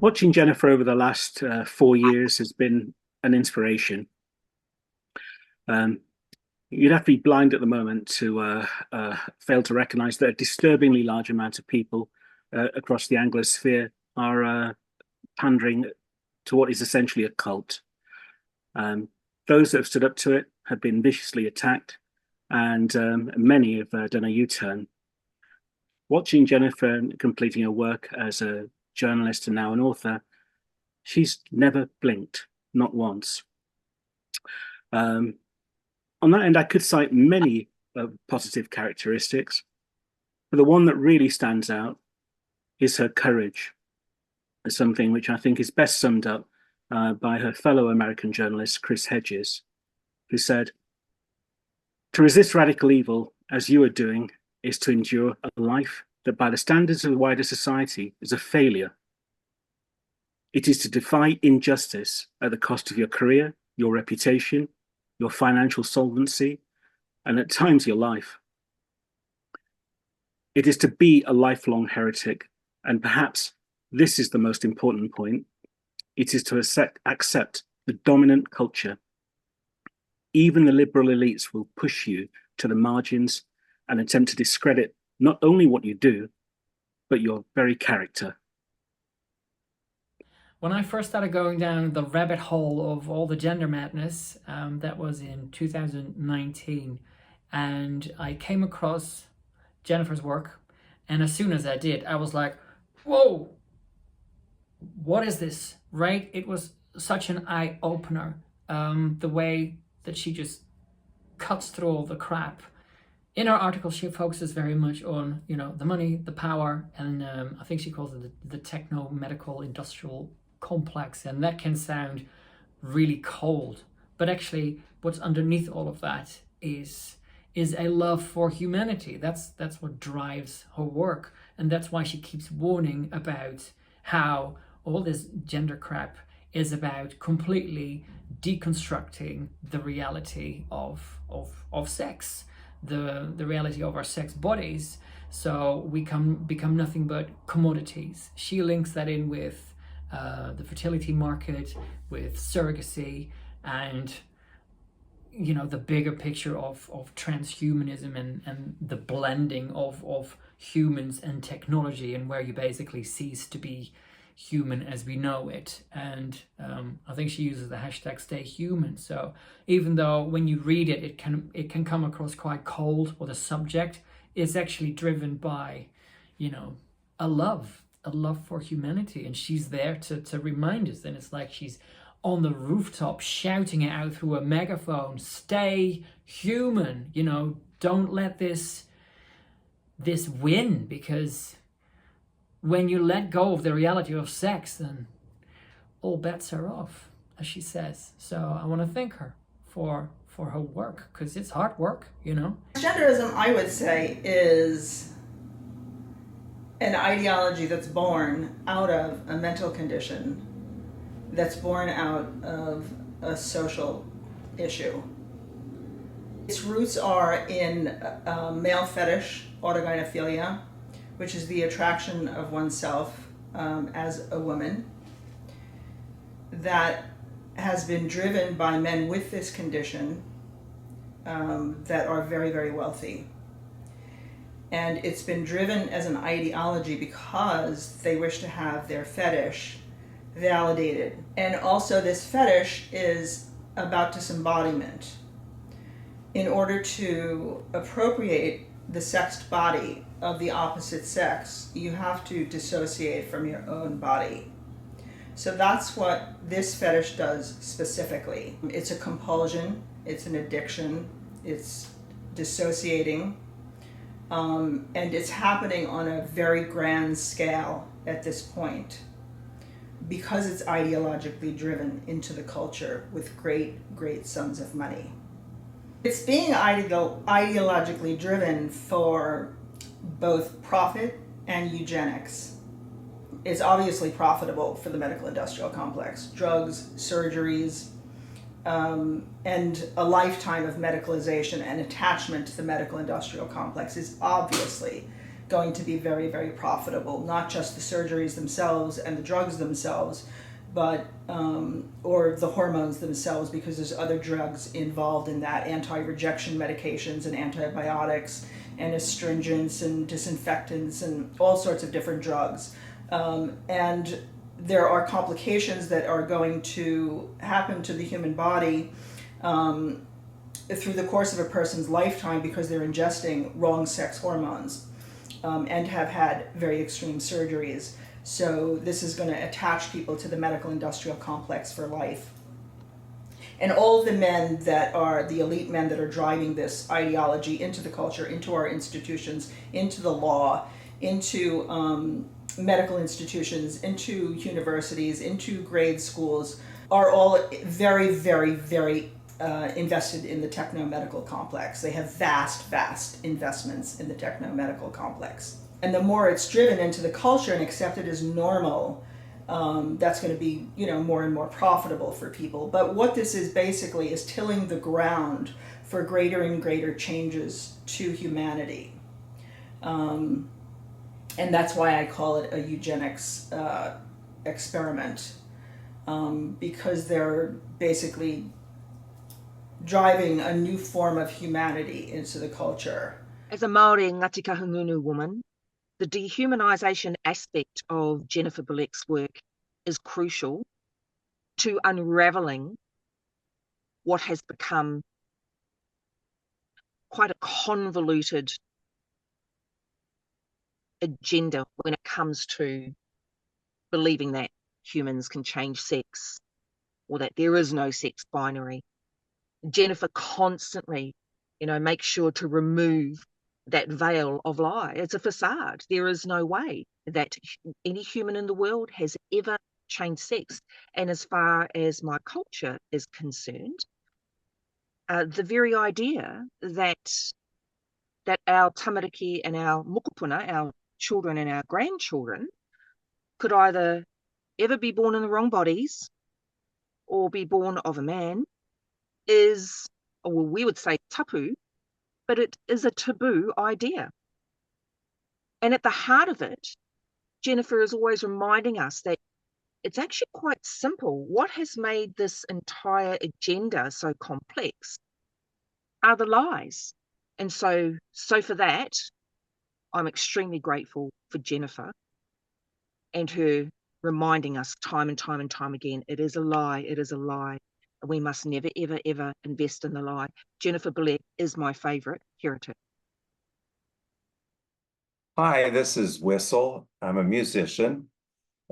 Watching Jennifer over the last 4 years has been an inspiration. Um, you'd have to be blind at the moment to fail to recognize that a disturbingly large amount of people across the Anglosphere are pandering to what is essentially a cult. Um, those that have stood up to it have been viciously attacked, and many have done a U-turn. Watching Jennifer completing her work as a journalist and now an author, she's never blinked, not once. Um, on that end, I could cite many positive characteristics, but the one that really stands out is her courage. It's something which I think is best summed up by her fellow American journalist, Chris Hedges, who said, "To resist radical evil, as you are doing, is to endure a life that, by the standards of the wider society, is a failure. It is to defy injustice at the cost of your career, your reputation, your financial solvency, and at times your life. It is to be a lifelong heretic, and perhaps this is the most important point. It is to accept the dominant culture. Even the liberal elites will push you to the margins and attempt to discredit not only what you do, but your very character." When I first started going down the rabbit hole of all the gender madness, that was in 2019, and I came across Jennifer's work, and as soon as I did, I was like, "Whoa, what is this?" Right? It was such an eye opener. The way that she just cuts through all the crap. In her article, she focuses very much on the money, the power, and I think she calls it the techno medical industrial complex, and that can sound really cold, but actually what's underneath all of that is a love for humanity. That's what drives her work, and that's why she keeps warning about how all this gender crap is about completely deconstructing the reality of sex, the reality of our sex bodies, so we can become nothing but commodities. She links that in with the fertility market, with surrogacy, and the bigger picture of transhumanism and the blending of humans and technology, and where you basically cease to be human as we know it. And I think she uses the hashtag stay human. So even though when you read it, it can come across quite cold, or the subject is actually driven by a love for humanity, and she's there to remind us. And it's like she's on the rooftop shouting it out through a megaphone: stay human, don't let this win, because when you let go of the reality of sex, then all bets are off, as she says. So I want to thank her for her work, because it's hard work. Genderism, I would say, is an ideology that's born out of a mental condition, that's born out of a social issue. Its roots are in male fetish, autogynephilia, which is the attraction of oneself as a woman, that has been driven by men with this condition that are very, very wealthy. And it's been driven as an ideology because they wish to have their fetish validated. And also, this fetish is about disembodiment. In order to appropriate the sexed body of the opposite sex, you have to dissociate from your own body. So that's what this fetish does specifically. It's a compulsion, it's an addiction, it's dissociating, and it's happening on a very grand scale at this point, because it's ideologically driven into the culture with great, great sums of money. It's being ideologically driven for both profit and eugenics. It's obviously profitable for the medical industrial complex. Drugs, surgeries, and a lifetime of medicalization and attachment to the medical industrial complex is obviously going to be very, very profitable. Not just the surgeries themselves and the drugs themselves, but or the hormones themselves, because there's other drugs involved in that, anti-rejection medications and antibiotics and astringents and disinfectants and all sorts of different drugs. And there are complications that are going to happen to the human body through the course of a person's lifetime because they're ingesting wrong sex hormones and have had very extreme surgeries. So this is going to attach people to the medical industrial complex for life. And all of the men that are the elite men that are driving this ideology into the culture, into our institutions, into the law, into medical institutions, into universities, into grade schools, are all very, very, very invested in the techno-medical complex. They have vast, vast investments in the techno-medical complex. And the more it's driven into the culture and accepted as normal, that's going to be, more and more profitable for people. But what this is basically is tilling the ground for greater and greater changes to humanity. And that's why I call it a eugenics experiment, because they're basically driving a new form of humanity into the culture. As a Māori Ngāti Kahungunu woman, the dehumanisation aspect of Jennifer Bilek's work is crucial to unravelling what has become quite a convoluted agenda when it comes to believing that humans can change sex or that there is no sex binary. Jennifer constantly, makes sure to remove that veil of lie. It's a facade. There is no way that any human in the world has ever changed sex. And as far as my culture is concerned, the very idea that our tamariki and our mokopuna, our children and our grandchildren, could either ever be born in the wrong bodies or be born of a man is, or we would say tapu, but it is a taboo idea. And at the heart of it, Jennifer is always reminding us that it's actually quite simple. What has made this entire agenda so complex are the lies. And so for that, I'm extremely grateful for Jennifer and her reminding us time and time and time again, it is a lie, it is a lie. We must never, ever, ever invest in the lie. Jennifer Bilek is my favourite heretic. Hi, this is Whistle. I'm a musician,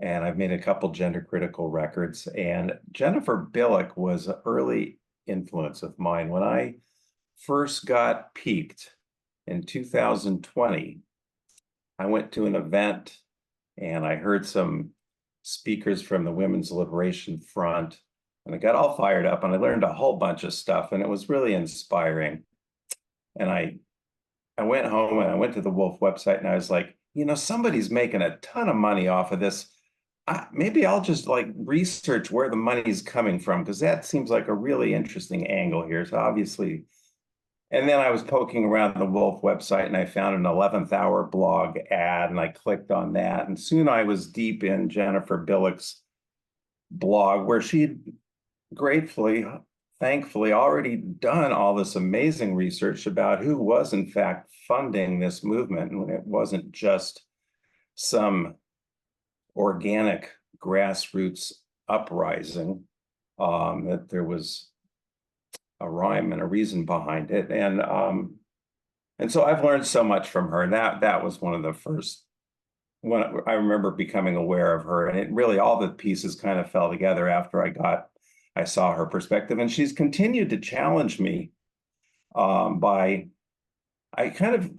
and I've made a couple gender-critical records. And Jennifer Bilek was an early influence of mine. When I first got peaked in 2020, I went to an event, and I heard some speakers from the Women's Liberation Front, and I got all fired up and I learned a whole bunch of stuff, and it was really inspiring. And I went home and I went to the Wolf website and I was like, somebody's making a ton of money off of this. Maybe I'll just research where the money's coming from, because that seems like a really interesting angle here. So obviously, and then I was poking around the Wolf website and I found an 11th hour blog ad and I clicked on that. And soon I was deep in Jennifer Bilek's blog, where she'd thankfully already done all this amazing research about who was in fact funding this movement. And it wasn't just some organic grassroots uprising, that there was a rhyme and a reason behind it. And so I've learned so much from her. And that was one of the first, when I remember becoming aware of her, and it really, all the pieces kind of fell together after I saw her perspective. And she's continued to challenge me I kind of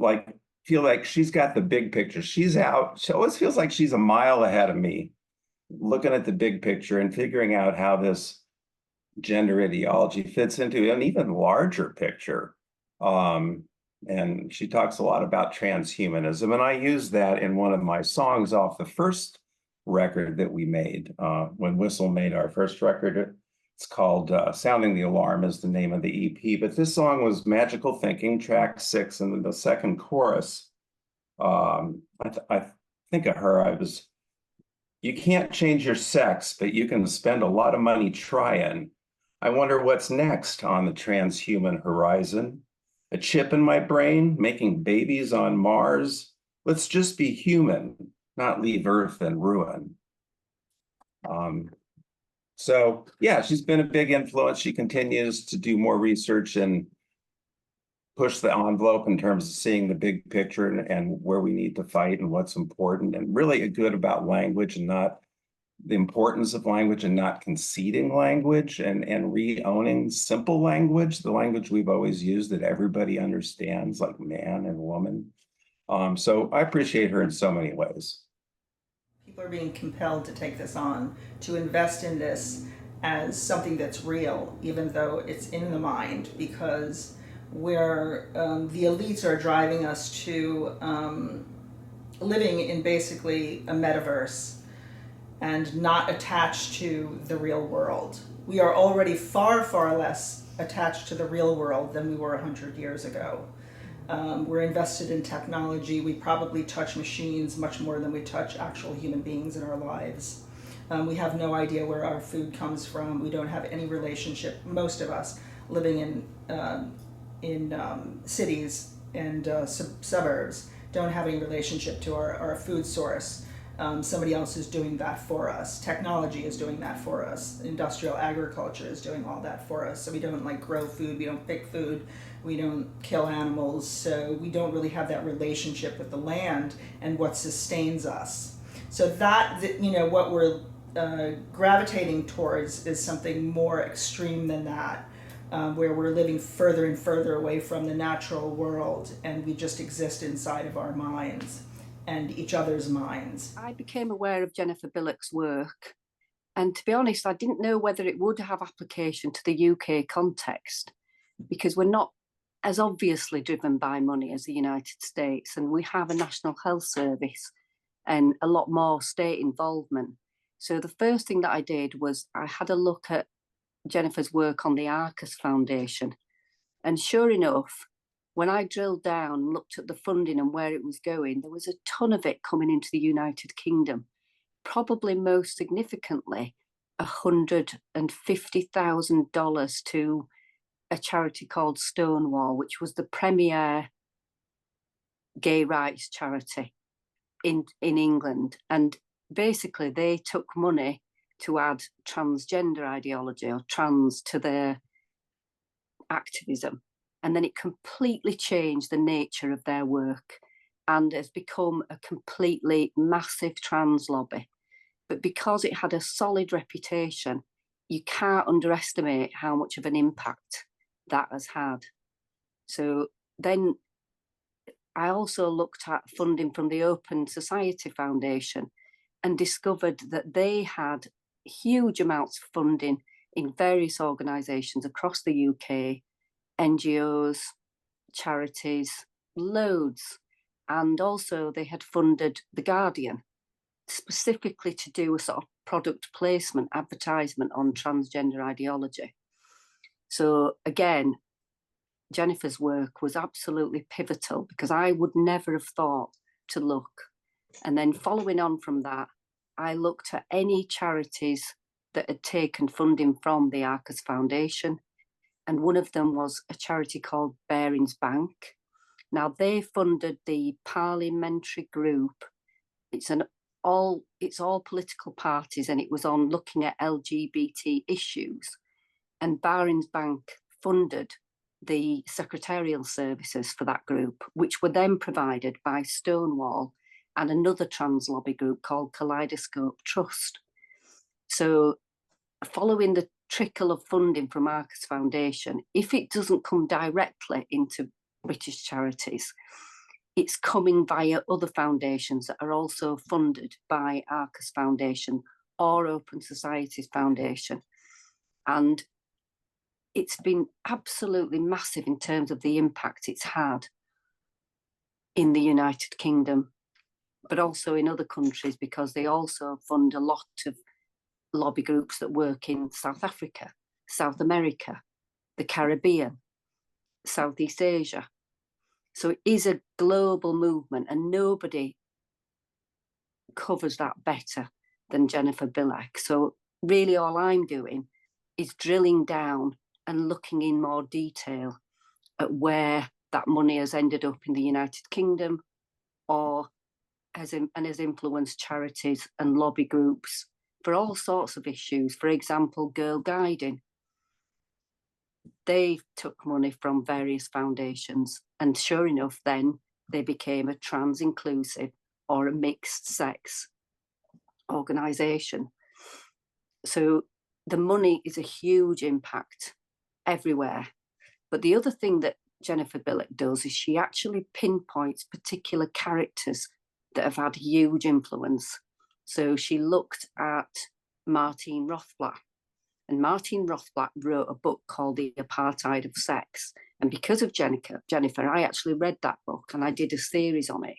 feel like she's got the big picture. She always feels like she's a mile ahead of me, looking at the big picture and figuring out how this gender ideology fits into an even larger picture. And she talks a lot about transhumanism. And I used that in one of my songs off the first record that we made, when Whistle made our first record. It's called Sounding the Alarm is the name of the EP. But this song was Magical Thinking, track 6, and the second chorus I think of her, you can't change your sex, but you can spend a lot of money trying. I wonder what's next on the transhuman horizon. A chip in my brain, making babies on Mars. Let's just be human, not leave Earth in ruin. So yeah, she's been a big influence. She continues to do more research and push the envelope in terms of seeing the big picture and where we need to fight and what's important, and really good about language and not the importance of language and not conceding language and re-owning simple language, the language we've always used that everybody understands, like man and woman. So I appreciate her in so many ways. People are being compelled to take this on, to invest in this as something that's real, even though it's in the mind, because where the elites are driving us to living in basically a metaverse and not attached to the real world. We are already far, far less attached to the real world than we were 100 years ago. We're invested in technology. We probably touch machines much more than we touch actual human beings in our lives. We have no idea where our food comes from. We don't have any relationship. Most of us living in cities and suburbs don't have any relationship to our food source. Somebody else is doing that for us. Technology is doing that for us. Industrial agriculture is doing all that for us. So we don't like grow food, we don't pick food, we don't kill animals, so we don't really have that relationship with the land and what sustains us. So that what we're gravitating towards is something more extreme than that, where we're living further and further away from the natural world and we just exist inside of our minds and each other's minds. I became aware of Jennifer Bilek's work, and to be honest, I didn't know whether it would have application to the UK context, because we're not as obviously driven by money as the United States, and we have a National Health Service and a lot more state involvement. So the first thing that I did was I had a look at Jennifer's work on the Arcus Foundation, and sure enough, when I drilled down and looked at the funding and where it was going, there was a ton of it coming into the United Kingdom. Probably most significantly, $150,000 to a charity called Stonewall, which was the premier gay rights charity in England. And basically they took money to add transgender ideology or trans to their activism. And then it completely changed the nature of their work and has become a completely massive trans lobby. But because it had a solid reputation, you can't underestimate how much of an impact that has had. So then I also looked at funding from the Open Society Foundation and discovered that they had huge amounts of funding in various organisations across the UK, NGOs, charities, loads. And also they had funded The Guardian specifically to do a sort of product placement, advertisement on transgender ideology. So again, Jennifer's work was absolutely pivotal because I would never have thought to look. And then following on from that, I looked at any charities that had taken funding from the Arcus Foundation. And one of them was a charity called Barings Bank. Now they funded the parliamentary group. It's all political parties, and it was on looking at LGBT issues. And Barings Bank funded the secretarial services for that group, which were then provided by Stonewall and another trans lobby group called Kaleidoscope Trust. So following the trickle of funding from Arcus Foundation, if it doesn't come directly into British charities, it's coming via other foundations that are also funded by Arcus Foundation or Open Societies Foundation. And it's been absolutely massive in terms of the impact it's had in the United Kingdom, but also in other countries, because they also fund a lot of lobby groups that work in South Africa, South America, the Caribbean, Southeast Asia. So it is a global movement, and nobody covers that better than Jennifer Bilek. So really all I'm doing is drilling down and looking in more detail at where that money has ended up in the United Kingdom, or has influenced charities and lobby groups for all sorts of issues. For example, Girl Guiding. They took money from various foundations, and sure enough, then they became a trans inclusive or a mixed sex organisation. So the money is a huge impact everywhere. But the other thing that Jennifer Bilek does is she actually pinpoints particular characters that have had huge influence. So she looked at Martine Rothblatt, and Martine Rothblatt wrote a book called The Apartheid of Sex. And because of Jennifer, I actually read that book and I did a series on it.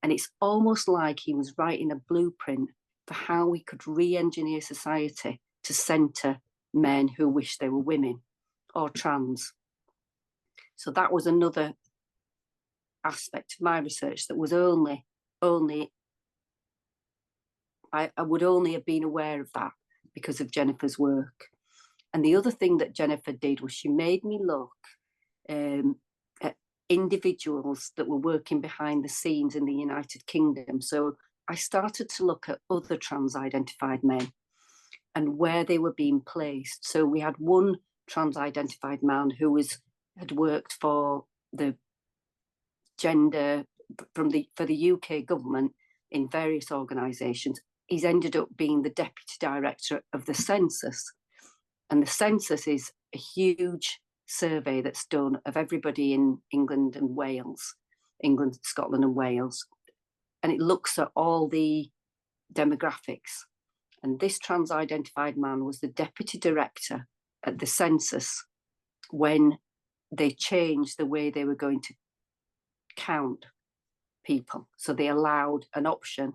And it's almost like he was writing a blueprint for how we could re-engineer society to centre men who wish they were women or trans. So that was another aspect of my research that was I would only have been aware of that because of Jennifer's work. And the other thing that Jennifer did was she made me look at individuals that were working behind the scenes in the United Kingdom. So I started to look at other trans-identified men and where they were being placed. So we had one trans-identified man who had worked for the for the UK government in various organisations. He's ended up being the deputy director of the census. And the census is a huge survey that's done of everybody in England and Wales, England, Scotland and Wales. And it looks at all the demographics. And this trans-identified man was the deputy director at the census when they changed the way they were going to count people. So they allowed an option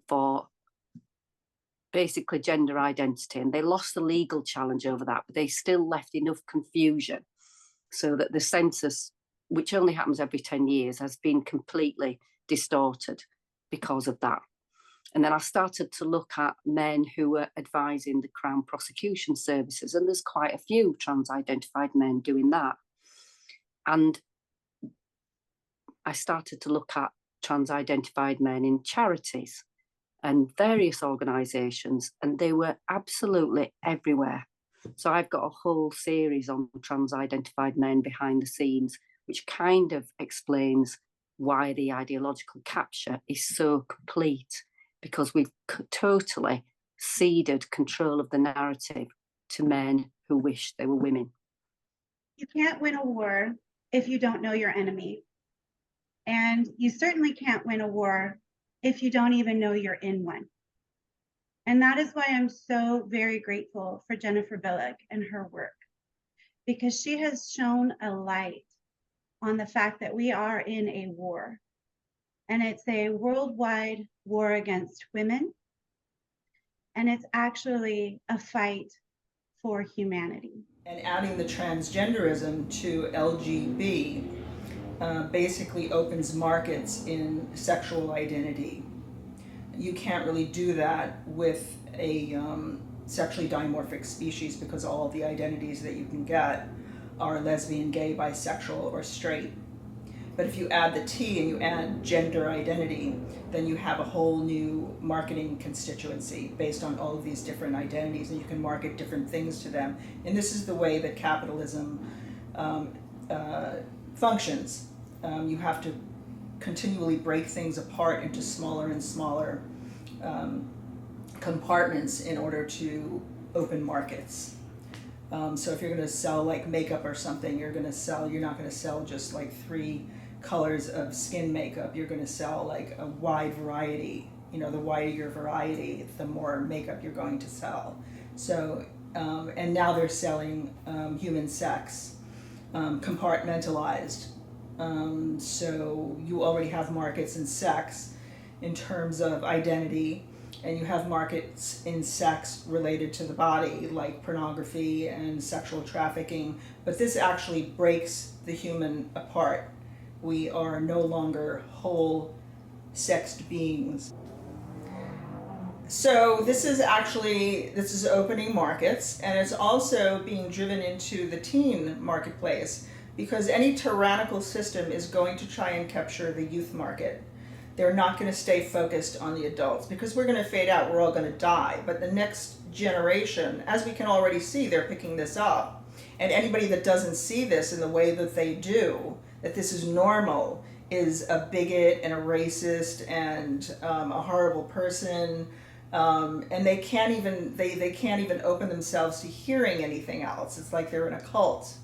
for basically gender identity, and they lost the legal challenge over that, but they still left enough confusion so that the census, which only happens every 10 years, has been completely distorted because of that. And then I started to look at men who were advising the Crown Prosecution Services, and there's quite a few trans-identified men doing that. And I started to look at trans-identified men in charities and various organisations, and they were absolutely everywhere. So I've got a whole series on trans-identified men behind the scenes, which kind of explains why the ideological capture is so complete, because we've totally ceded control of the narrative to men who wish they were women. You can't win a war if you don't know your enemy. And you certainly can't win a war if you don't even know you're in one. And that is why I'm so very grateful for Jennifer Bilek and her work, because she has shone a light on the fact that we are in a war. And it's a worldwide war against women. And it's actually a fight for humanity. And adding the transgenderism to LGB basically opens markets in sexual identity. You can't really do that with a sexually dimorphic species, because all of the identities that you can get are lesbian, gay, bisexual, or straight. But if you add the T and you add gender identity, then you have a whole new marketing constituency based on all of these different identities, and you can market different things to them. And this is the way that capitalism functions. You have to continually break things apart into smaller and smaller compartments in order to open markets. So if you're going to sell like makeup or something, you're not going to sell just like 3 colors of skin makeup. You're going to sell like a wide variety. You know, the wider your variety, the more makeup you're going to sell. So, and now they're selling human sex, compartmentalized. So you already have markets in sex in terms of identity, and you have markets in sex related to the body, like pornography and sexual trafficking. But this actually breaks the human apart We are no longer whole sexed beings. So this is opening markets, and it's also being driven into the teen marketplace, because any tyrannical system is going to try and capture the youth market. They're not going to stay focused on the adults, because we're going to fade out, we're all going to die. But the next generation, as we can already see, they're picking this up. And anybody that doesn't see this in the way that they do, that this is normal, is a bigot and a racist and a horrible person. And they can't even open themselves to hearing anything else. It's like they're in a cult.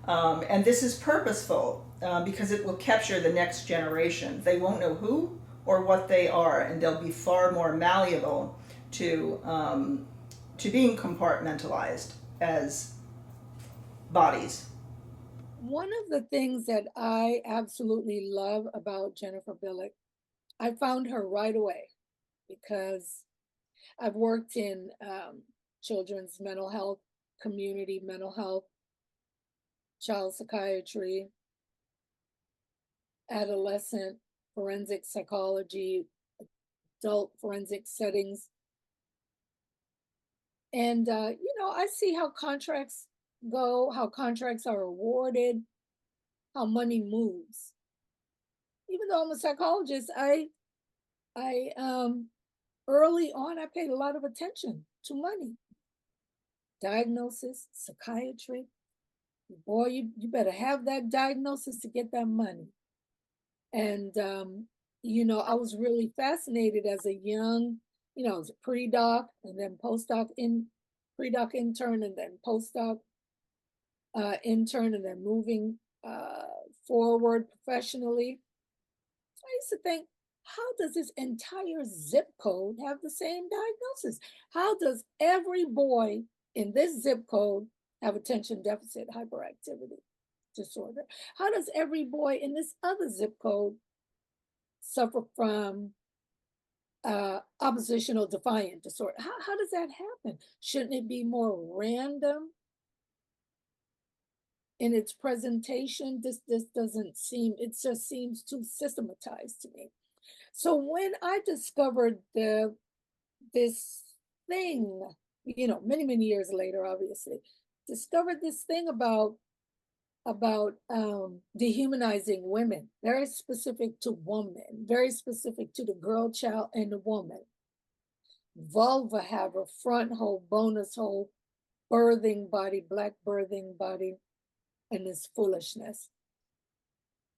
And this is purposeful, because it will capture the next generation. They won't know who or what they are, and they'll be far more malleable to being compartmentalized as bodies. One of the things that I absolutely love about Jennifer Bilek, I found her right away, because I've worked in children's mental health, community mental health, child psychiatry, adolescent forensic psychology, adult forensic settings. And, I see how contracts go, how contracts are awarded, how money moves. Even though I'm a psychologist, I early on, I paid a lot of attention to money. Diagnosis, psychiatry. Boy, you better have that diagnosis to get that money. And, I was really fascinated as a young, I was a pre-doc and then postdoc pre-doc intern and then postdoc intern, and then moving forward professionally. I used to think, how does this entire zip code have the same diagnosis? How does every boy in this zip code have attention deficit hyperactivity disorder? How does every boy in this other zip code suffer from oppositional defiant disorder? How does that happen? Shouldn't it be more random in its presentation? This doesn't seem, it just seems too systematized to me. So when I discovered this thing, many, many years later, obviously, discovered this thing about dehumanizing women, very specific to woman, very specific to the girl child and the woman. Vulva haver, front hole, bonus hole, birthing body, black birthing body, and this foolishness.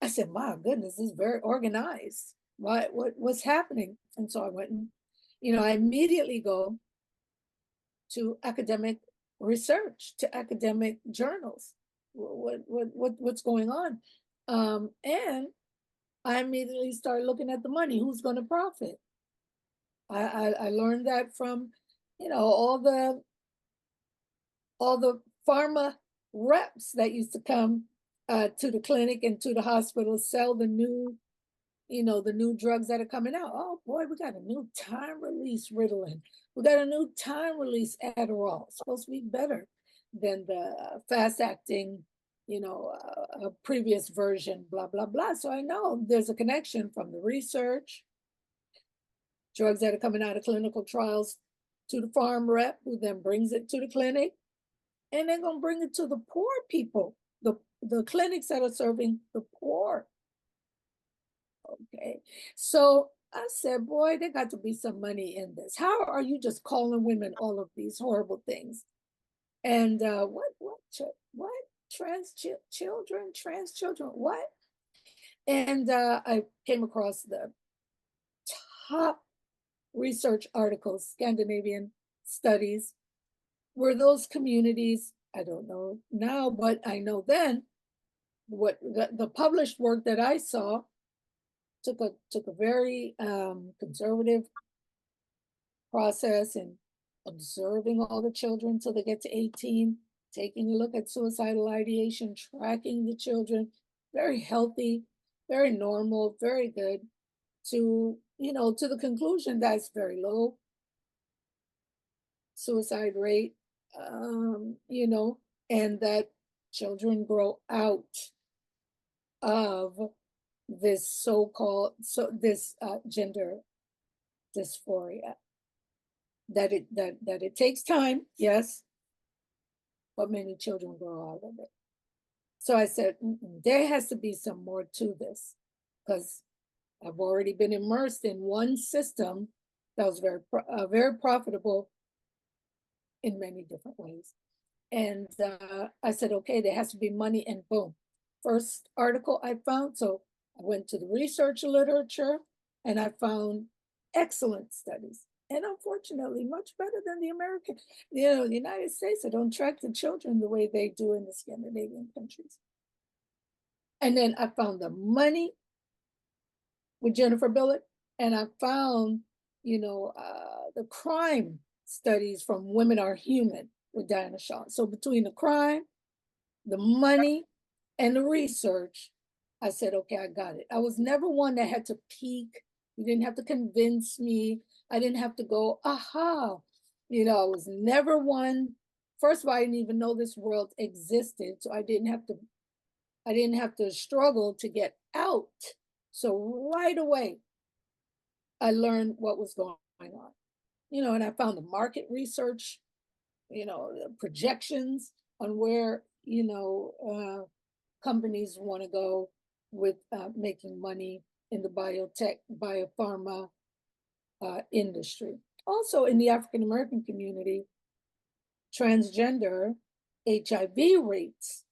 I said, my goodness, this is very organized. What's happening? And so I went and, I immediately go to academic research, to academic journals. What's going on? And I immediately started looking at the money. Who's going to profit? I learned that from, all the pharma reps that used to come to the clinic and to the hospital, sell the new, the new drugs that are coming out. Oh boy, we got a new time release Ritalin. We got a new time release Adderall. It's supposed to be better than the fast acting, previous version, blah, blah, blah. So I know there's a connection from the research, drugs that are coming out of clinical trials, to the farm rep, who then brings it to the clinic, and they're going to bring it to the poor people, the clinics that are serving the poor. Okay, so I said, boy, there got to be some money in this. How are you just calling women all of these horrible things? And what? Trans children, what? And I came across the top research articles, Scandinavian studies, were those communities, I don't know now, but I know then, what the published work that I saw took a very conservative process in observing all the children till they get to 18, taking a look at suicidal ideation, tracking the children, very healthy, very normal, very good, to the conclusion that it's very low suicide rate, and that children grow out of this gender dysphoria. That it takes time, yes, but many children grow out of it. So I said, there has to be some more to this, because I've already been immersed in one system that was very profitable in many different ways. And I said, okay, there has to be money, and boom. First article I found, so I went to the research literature and I found excellent studies. And unfortunately, much better than the American, the United States, that don't track the children the way they do in the Scandinavian countries. And then I found the money with Jennifer Bilek, and I found, the crime studies from Women Are Human with Diana Shaw. So between the crime, the money, and the research, I said, okay, I got it. I was never one that had to peak. You didn't have to convince me. I didn't have to go, aha. I was never one. First of all, I didn't even know this world existed. So I didn't have to struggle to get out. So right away, I learned what was going on. And I found the market research, the projections on where, companies want to go with making money in the biotech, biopharma industry. Also in the African American community, transgender HIV rates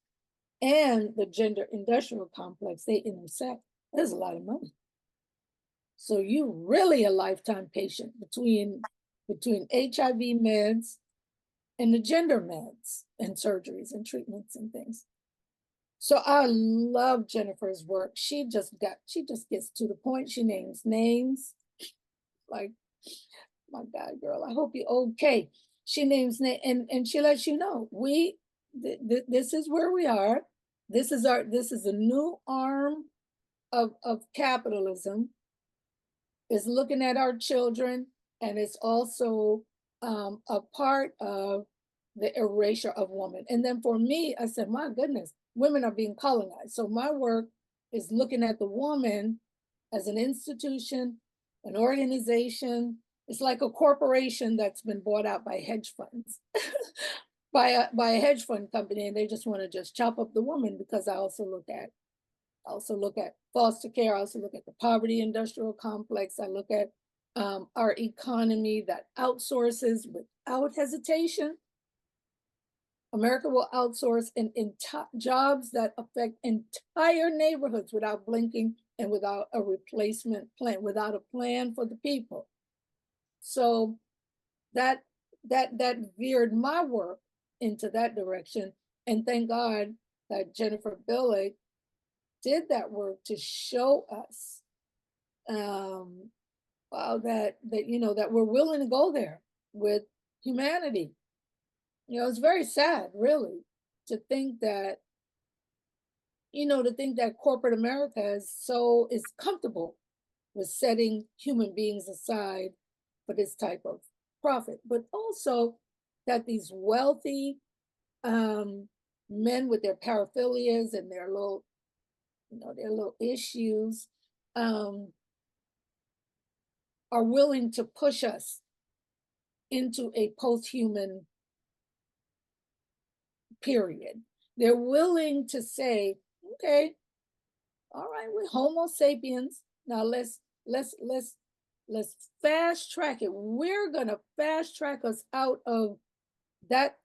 and the gender industrial complex, they intersect. There's a lot of money. So you really a lifetime patient between HIV meds and the gender meds and surgeries and treatments and things. So I love Jennifer's work. She just gets to the point. She names names. Like, my God, girl, I hope you're okay. She names names and she lets you know, this is where we are. This is a new arm of capitalism. Is looking at our children, and it's also a part of the erasure of woman. And then for me, I said, my goodness, women are being colonized. So my work is looking at the woman as an institution, an organization. It's like a corporation that's been bought out by hedge funds, by a hedge fund company, and they just want to just chop up the woman. Because I also look at foster care. I also look at the poverty industrial complex. I look at our economy that outsources without hesitation. America will outsource in jobs that affect entire neighborhoods without blinking and without a replacement plan, without a plan for the people. So that veered my work into that direction. And thank God that Jennifer Bilek did that work to show us that we're willing to go there with humanity. It's very sad, really, to think that corporate America is comfortable with setting human beings aside for this type of profit, but also that these wealthy men with their paraphilias and their little issues are willing to push us into a post-human period. They're willing to say, okay, all right, we're Homo sapiens. Now let's fast track it. We're gonna fast track us out of that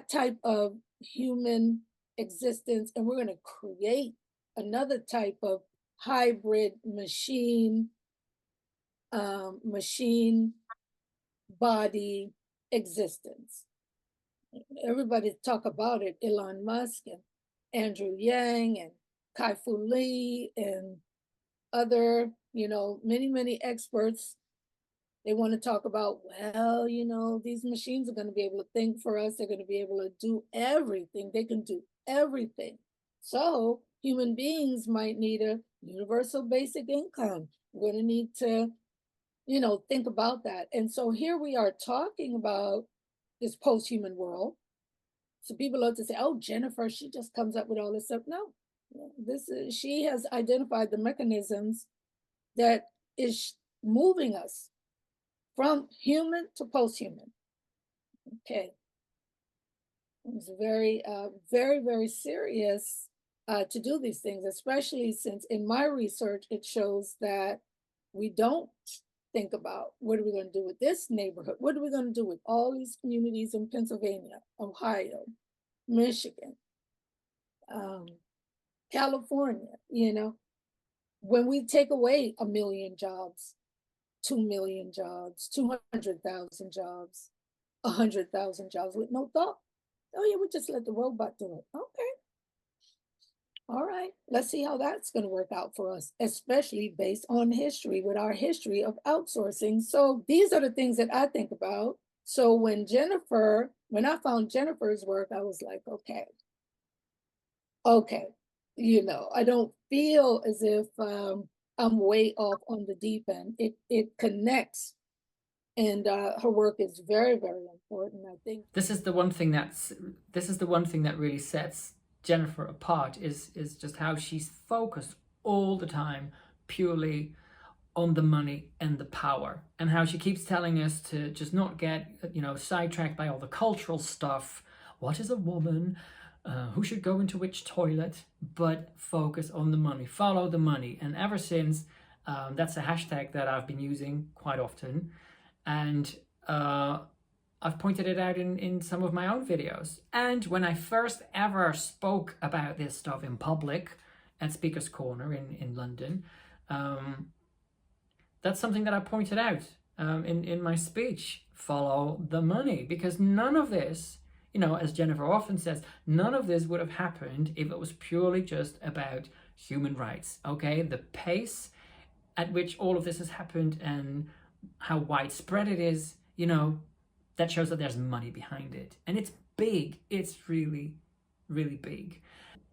type of human existence, and we're gonna create another type of hybrid machine body existence. Everybody talk about it, Elon Musk and Andrew Yang and Kai-Fu Lee and other, many experts. They want to talk about, these machines are going to be able to think for us. They're going to be able to do everything. They can do everything. So human beings might need a universal basic income. We're going to need to, think about that. And so here we are talking about this post-human world. So people love to say, oh, Jennifer, she just comes up with all this stuff. No, She has identified the mechanisms that is moving us from human to post-human. Okay. It's very, very serious to do these things, especially since in my research, it shows that we don't think about what are we going to do with this neighborhood? What are we going to do with all these communities in Pennsylvania, Ohio, Michigan, California, you know? When we take away 1 million jobs, 2 million jobs, 200,000 jobs, 100,000 jobs with no thought. Oh yeah, we just let the robot do it. Okay. All right, let's see how that's going to work out for us, especially based on history, with our history of outsourcing. So these are the things that I think about. So when I found Jennifer's work, I was like, okay, you know, I don't feel as if I'm way off on the deep end. It connects, and her work is very, very important. I think this is the one thing that really sets Jennifer apart is just how she's focused all the time purely on the money and the power, and how she keeps telling us to just not get, you know, sidetracked by all the cultural stuff. What is a woman? Who should go into which toilet? But focus on the money, follow the money. And ever since, that's a hashtag that I've been using quite often, and I've pointed it out in some of my own videos. And when I first ever spoke about this stuff in public at Speaker's Corner in London, that's something that I pointed out in my speech. Follow the money, because none of this, you know, as Jennifer often says, none of this would have happened if it was purely just about human rights, okay? The pace at which all of this has happened and how widespread it is, you know, that shows that there's money behind it. And it's big. It's really, really big.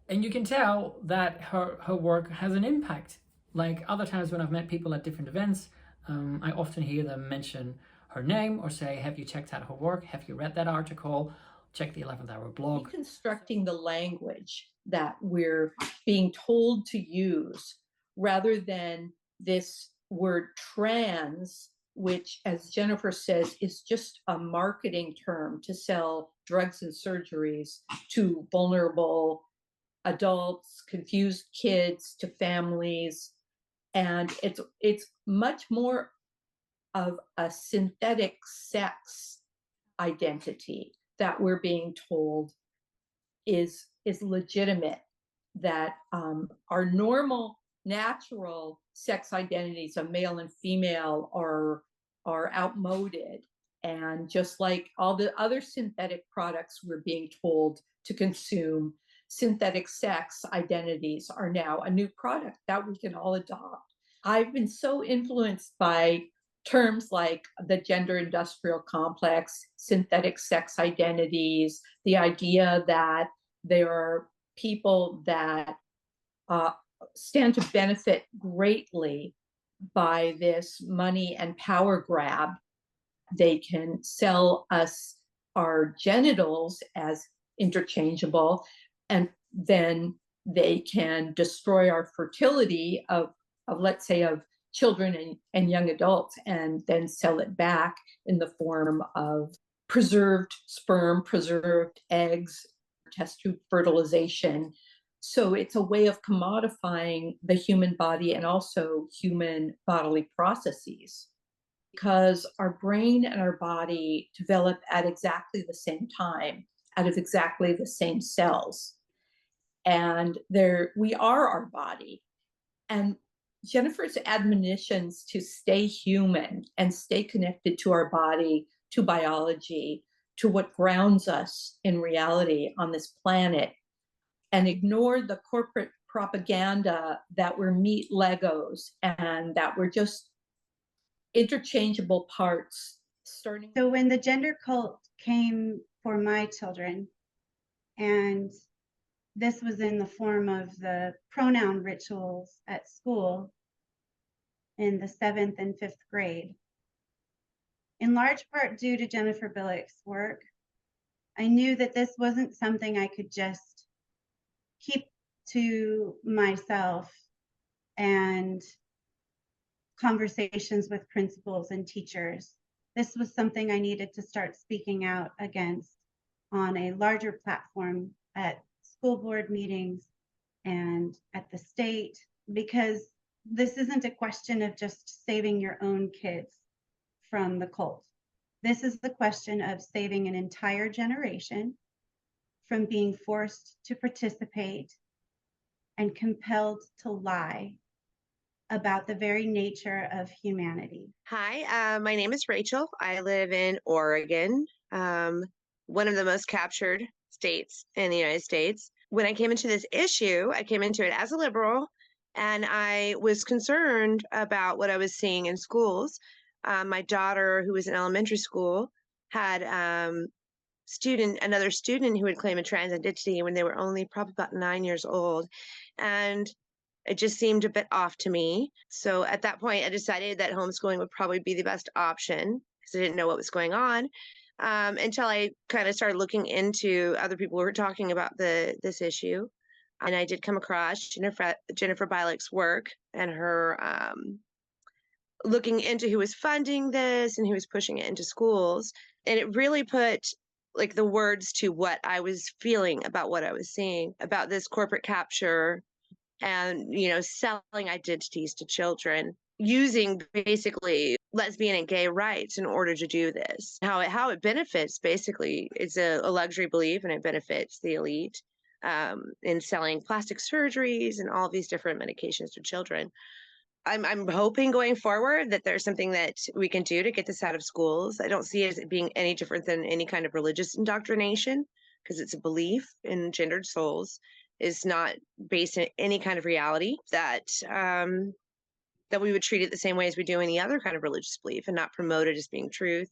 And you can tell that her work has an impact. Like other times when I've met people at different events, I often hear them mention her name or say, have you checked out her work? Have you read that article? Check the 11th Hour blog. Deconstructing the language that we're being told to use, rather than this word trans, which, as Jennifer says, is just a marketing term to sell drugs and surgeries to vulnerable adults, confused kids, to families. And it's much more of a synthetic sex identity that we're being told is legitimate, that our normal, natural sex identities of male and female are outmoded. And just like all the other synthetic products we're being told to consume, synthetic sex identities are now a new product that we can all adopt. I've been so influenced by terms like the gender industrial complex, synthetic sex identities, the idea that there are people that stand to benefit greatly by this money and power grab. They can sell us our genitals as interchangeable, and then they can destroy our fertility of let's say, of children and young adults, and then sell it back in the form of preserved sperm, preserved eggs, test tube fertilization. So it's a way of commodifying the human body and also human bodily processes, because our brain and our body develop at exactly the same time, out of exactly the same cells. And we are our body. And Jennifer's admonitions to stay human and stay connected to our body, to biology, to what grounds us in reality on this planet, and ignore the corporate propaganda that we're meat Legos and that we're just interchangeable parts. So when the gender cult came for my children, and this was in the form of the pronoun rituals at school in the 7th and 5th grade, in large part due to Jennifer Bilek's work, I knew that this wasn't something I could just keep to myself and conversations with principals and teachers, this was something I needed to start speaking out against on a larger platform at school board meetings and at the state, because this isn't a question of just saving your own kids from the cult. This is the question of saving an entire generation from being forced to participate and compelled to lie about the very nature of humanity. Hi, my name is Rachel. I live in Oregon, one of the most captured states in the United States. When I came into this issue, I came into it as a liberal, and I was concerned about what I was seeing in schools. My daughter, who was in elementary school, had another student who would claim a trans identity when they were only probably about 9 years old. And it just seemed a bit off to me. So at that point, I decided that homeschooling would probably be the best option because I didn't know what was going on, until I kind of started looking into other people who were talking about this issue. And I did come across Jennifer Bilek's work and her looking into who was funding this and who was pushing it into schools. And it really put like the words to what I was feeling about what I was seeing about this corporate capture and, selling identities to children, using basically lesbian and gay rights in order to do this. How it benefits, basically, is a luxury belief, and it benefits the elite in selling plastic surgeries and all these different medications to children. I'm hoping going forward that there's something that we can do to get this out of schools. I don't see it as being any different than any kind of religious indoctrination, because it's a belief in gendered souls. Is not based in any kind of reality, that we would treat it the same way as we do any other kind of religious belief and not promote it as being truth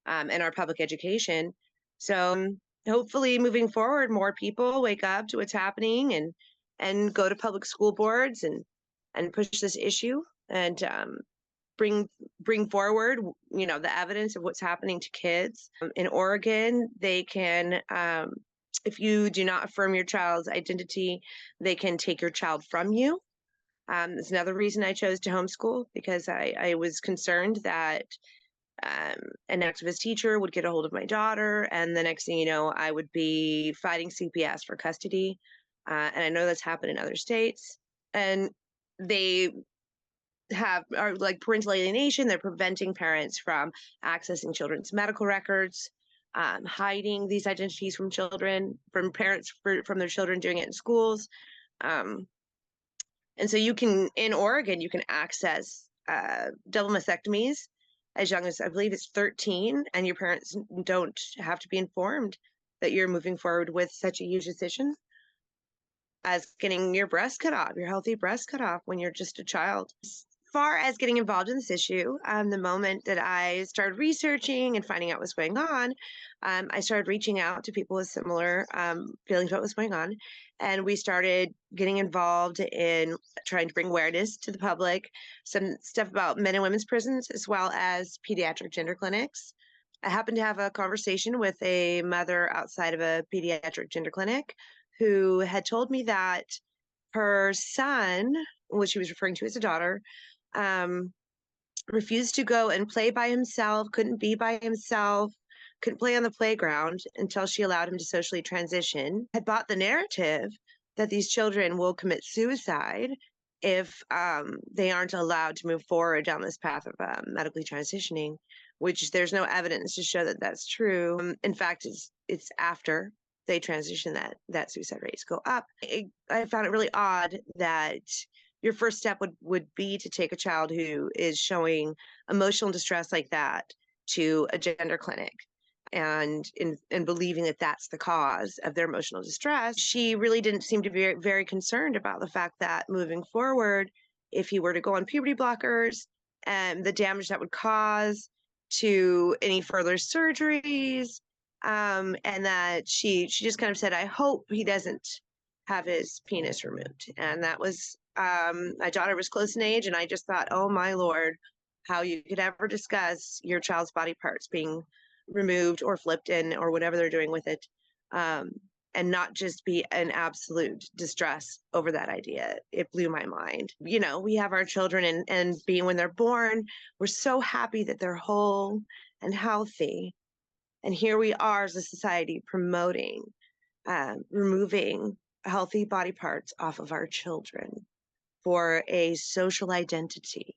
in our public education. So hopefully moving forward, more people wake up to what's happening and go to public school boards and push this issue and bring forward, the evidence of what's happening to kids. In Oregon, they can, if you do not affirm your child's identity, they can take your child from you. That's another reason I chose to homeschool, because I was concerned that an activist teacher would get a hold of my daughter, and the next thing you know, I would be fighting CPS for custody. And I know that's happened in other states. And they are like parental alienation. They're preventing parents from accessing children's medical records, hiding these identities from parents from their children doing it in schools. And so in Oregon, you can access double mastectomies as young as, I believe it's 13, and your parents don't have to be informed that you're moving forward with such a huge decision as getting your breast cut off, your healthy breast cut off when you're just a child. As far as getting involved in this issue, the moment that I started researching and finding out what's going on, I started reaching out to people with similar feelings about what's going on. And we started getting involved in trying to bring awareness to the public, some stuff about men and women's prisons, as well as pediatric gender clinics. I happened to have a conversation with a mother outside of a pediatric gender clinic who had told me that her son, which she was referring to as a daughter, refused to go and play by himself, couldn't be by himself, couldn't play on the playground until she allowed him to socially transition, had bought the narrative that these children will commit suicide if they aren't allowed to move forward down this path of medically transitioning, which there's no evidence to show that that's true. In fact, it's after they transition that suicide rates go up. I found it really odd that your first step would be to take a child who is showing emotional distress like that to a gender clinic, and in believing that that's the cause of their emotional distress. She really didn't seem to be very, very concerned about the fact that moving forward, if he were to go on puberty blockers and the damage that would cause to any further surgeries, and that she just kind of said, I hope he doesn't have his penis removed. And that was, my daughter was close in age, and I just thought, oh my Lord, how you could ever discuss your child's body parts being removed or flipped in or whatever they're doing with it. and not just be in absolute distress over that idea. It blew my mind. You know, we have our children and being when they're born, we're so happy that they're whole and healthy. And here we are as a society promoting removing healthy body parts off of our children for a social identity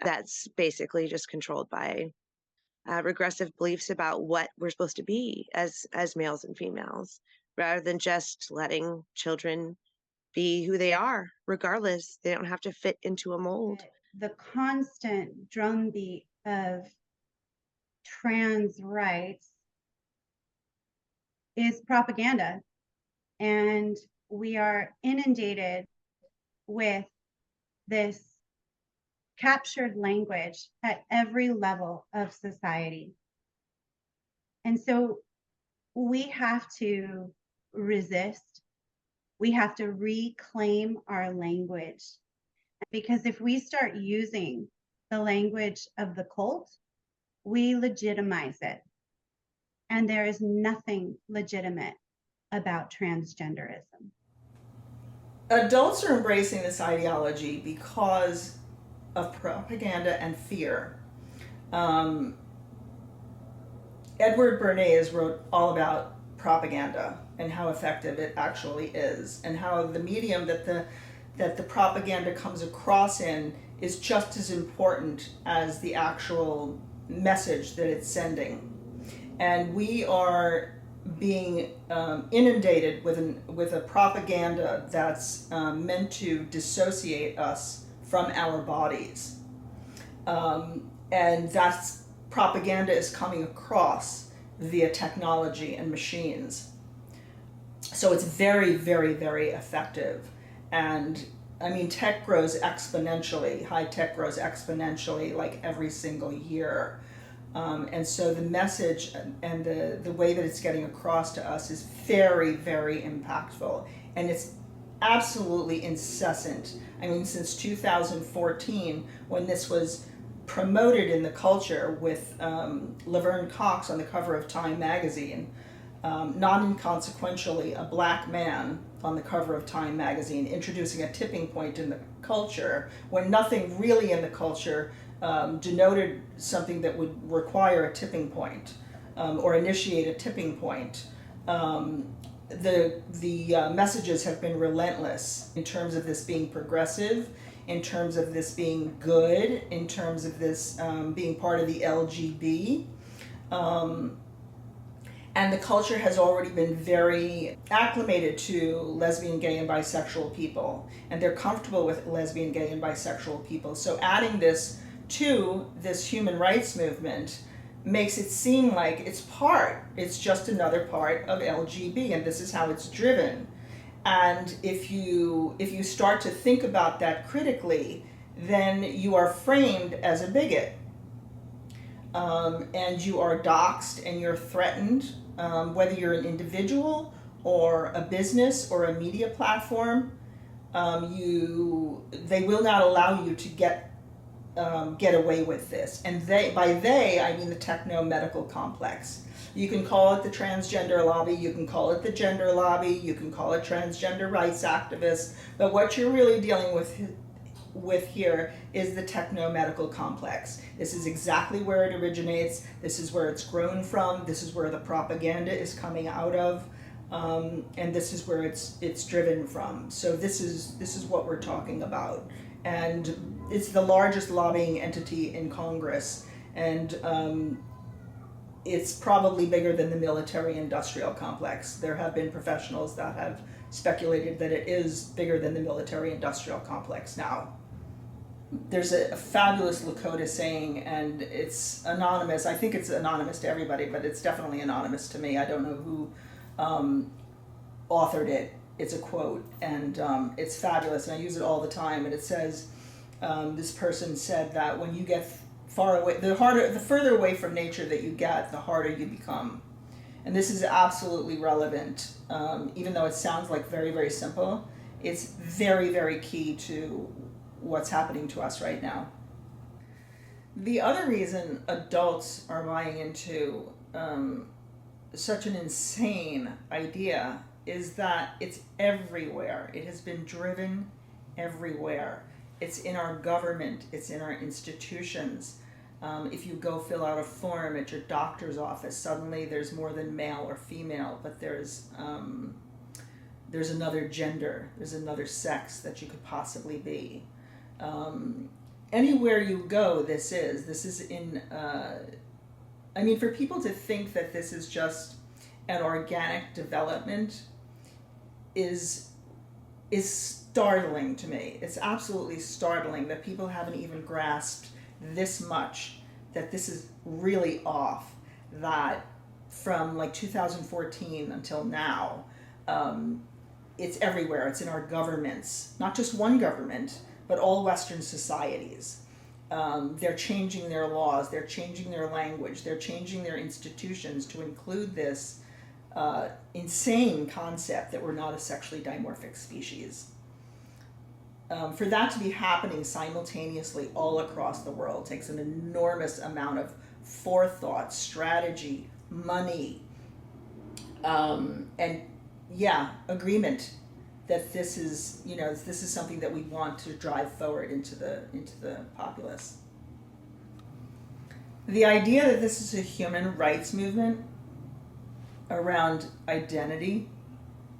that's basically just controlled by regressive beliefs about what we're supposed to be as males and females, rather than just letting children be who they are, regardless. They don't have to fit into a mold. The constant drumbeat of trans rights is propaganda, and we are inundated with this captured language at every level of society. And so we have to resist. We have to reclaim our language, because if we start using the language of the cult, we legitimize it. And there is nothing legitimate about transgenderism. Adults are embracing this ideology because of propaganda and fear. Edward Bernays wrote all about propaganda and how effective it actually is, and how the medium that the propaganda comes across in is just as important as the actual message that it's sending. And we are being inundated with a propaganda that's meant to dissociate us from our bodies, and that's propaganda is coming across via technology and machines. So it's very, very, very effective. And I mean, tech grows exponentially. High tech grows exponentially, like every single year. And so the message and the way that it's getting across to us is very, very impactful. And it's absolutely incessant. I mean, since 2014, when this was promoted in the culture with Laverne Cox on the cover of Time magazine, not inconsequentially a black man on the cover of Time magazine, introducing a tipping point in the culture when nothing really in the culture denoted something that would require a tipping point or initiate a tipping point. The messages have been relentless in terms of this being progressive, in terms of this being good, in terms of this being part of the LGB. And the culture has already been very acclimated to lesbian, gay, and bisexual people. And they're comfortable with lesbian, gay, and bisexual people. So adding this to this human rights movement makes it seem like it's just another part of LGB, and this is how it's driven. And if you start to think about that critically, then you are framed as a bigot. And you are doxxed and you're threatened, whether you're an individual or a business or a media platform. They will not allow you to get away with this. And by they, I mean the techno-medical complex. You can call it the transgender lobby, you can call it the gender lobby, you can call it transgender rights activists, but what you're really dealing with here is the techno-medical complex. This is exactly where it originates, this is where it's grown from, this is where the propaganda is coming out of, and this is where it's driven from. So this is what we're talking about. And it's the largest lobbying entity in Congress, and it's probably bigger than the military-industrial complex. There have been professionals that have speculated that it is bigger than the military-industrial complex now. There's a fabulous Lakota saying, and it's anonymous. I think it's anonymous to everybody, but it's definitely anonymous to me. I don't know who authored it. It's a quote, and it's fabulous, and I use it all the time. And it says, this person said that when you get far away, the further away from nature that you get, the harder you become. And this is absolutely relevant, even though it sounds like very, very simple. It's very, very key to what's happening to us right now. The other reason adults are buying into such an insane idea is that it's everywhere. It has been driven everywhere. It's in our government, it's in our institutions. If you go fill out a form at your doctor's office, suddenly there's more than male or female, but there's another gender, there's another sex that you could possibly be. Anywhere you go, this is in, I mean, for people to think that this is just an organic development is startling to me. It's absolutely startling that people haven't even grasped this much, that this is really off, that from like 2014 until now, it's everywhere. It's in our governments, not just one government, but all Western societies. They're changing their laws, they're changing their language, they're changing their institutions to include this insane concept that we're not a sexually dimorphic species. For that to be happening simultaneously all across the world takes an enormous amount of forethought, strategy, money, and yeah, agreement that this is, you know, this is something that we want to drive forward into the populace. The idea that this is a human rights movement around identity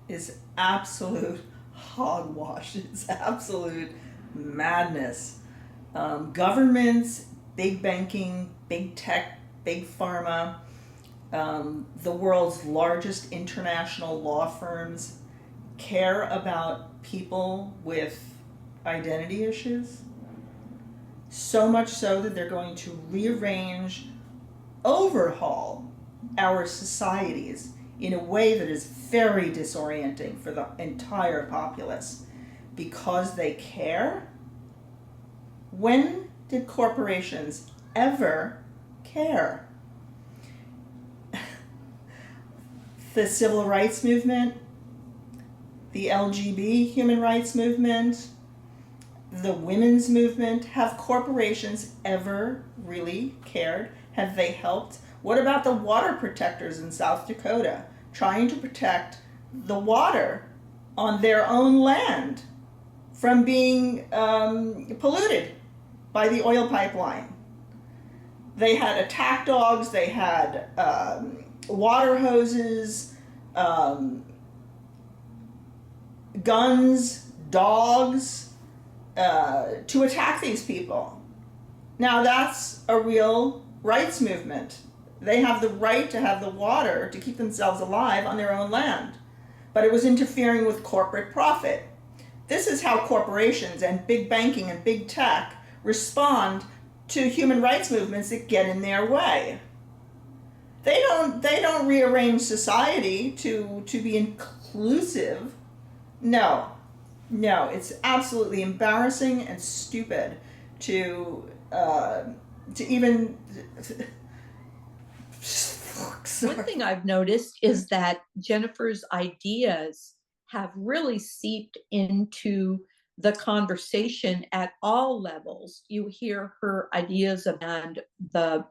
is absolute hogwash. It's absolute madness. Governments, big banking, big tech, big pharma, the world's largest international law firms care about people with identity issues, so much so that they're going to rearrange, overhaul our societies in a way that is very disorienting for the entire populace because they care. When did corporations ever care? The civil rights movement, the LGBT human rights movement, the women's movement, have corporations ever really cared? Have they helped? What about the water protectors in South Dakota trying to protect the water on their own land from being polluted by the oil pipeline? They had attack dogs, they had water hoses, guns, dogs, to attack these people. Now that's a real rights movement. They have the right to have the water to keep themselves alive on their own land. But it was interfering with corporate profit. This is how corporations and big banking and big tech respond to human rights movements that get in their way. They don't rearrange society to be inclusive. No, it's absolutely embarrassing and stupid to even. One thing I've noticed is that Jennifer's ideas have really seeped into the conversation at all levels. You hear her ideas and the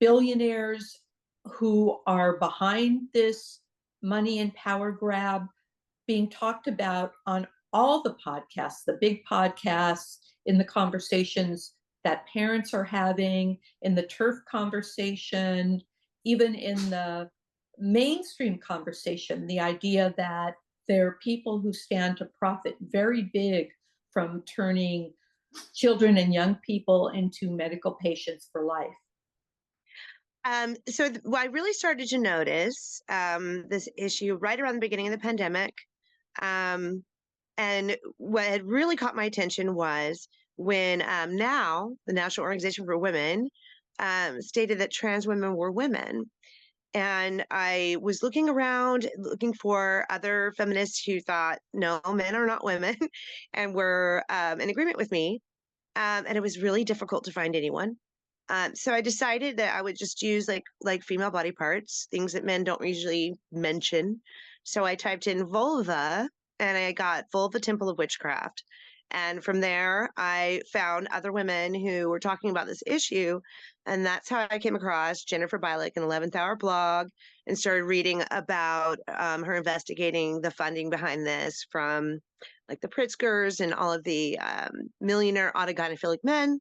billionaires who are behind this money and power grab being talked about on all the podcasts, the big podcasts, in the conversations that parents are having, in the TERF conversation, even in the mainstream conversation, the idea that there are people who stand to profit very big from turning children and young people into medical patients for life. So I really started to notice this issue right around the beginning of the pandemic. And what had really caught my attention was when now the National Organization for Women stated that trans women were women. And I was looking around, looking for other feminists who thought, no, men are not women, and were in agreement with me. And it was really difficult to find anyone. So I decided that I would just use like female body parts, things that men don't usually mention. So I typed in vulva, and I got Vulva Temple of Witchcraft. And from there, I found other women who were talking about this issue. And that's how I came across Jennifer Bilek, an 11th Hour blog, and started reading about her investigating the funding behind this from like the Pritzkers and all of the millionaire autogynephilic men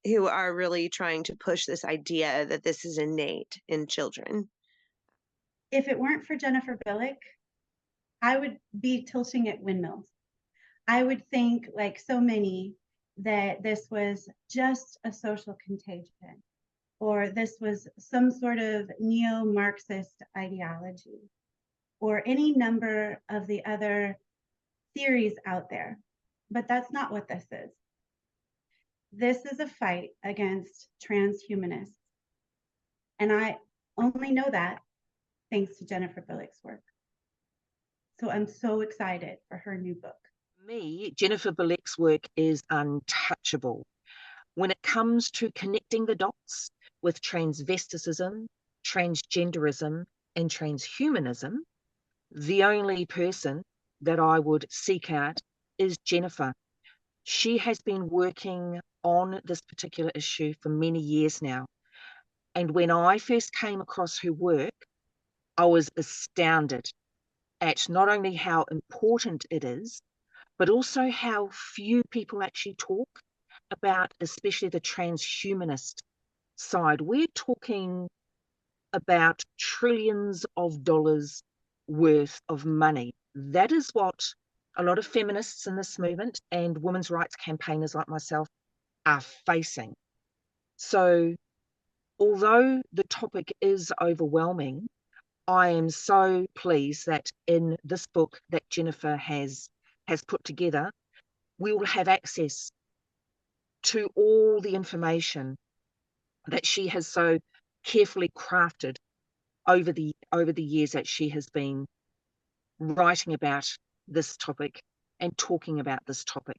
who are really trying to push this idea that this is innate in children. If it weren't for Jennifer Bilek, I would be tilting at windmills. I would think, like so many, that this was just a social contagion, or this was some sort of neo-Marxist ideology, or any number of the other theories out there. But that's not what this is. This is a fight against transhumanists. And I only know that thanks to Jennifer Bilek's work. So I'm so excited for her new book. Me, Jennifer Bilek's work is untouchable. When it comes to connecting the dots with transvesticism, transgenderism, and transhumanism, the only person that I would seek out is Jennifer. She has been working on this particular issue for many years now. And when I first came across her work, I was astounded at not only how important it is, but also how few people actually talk about, especially the transhumanist side. We're talking about trillions of dollars worth of money. That is what a lot of feminists in this movement and women's rights campaigners like myself are facing. So although the topic is overwhelming, I am so pleased that in this book that Jennifer has put together, we will have access to all the information that she has so carefully crafted over the years that she has been writing about this topic and talking about this topic.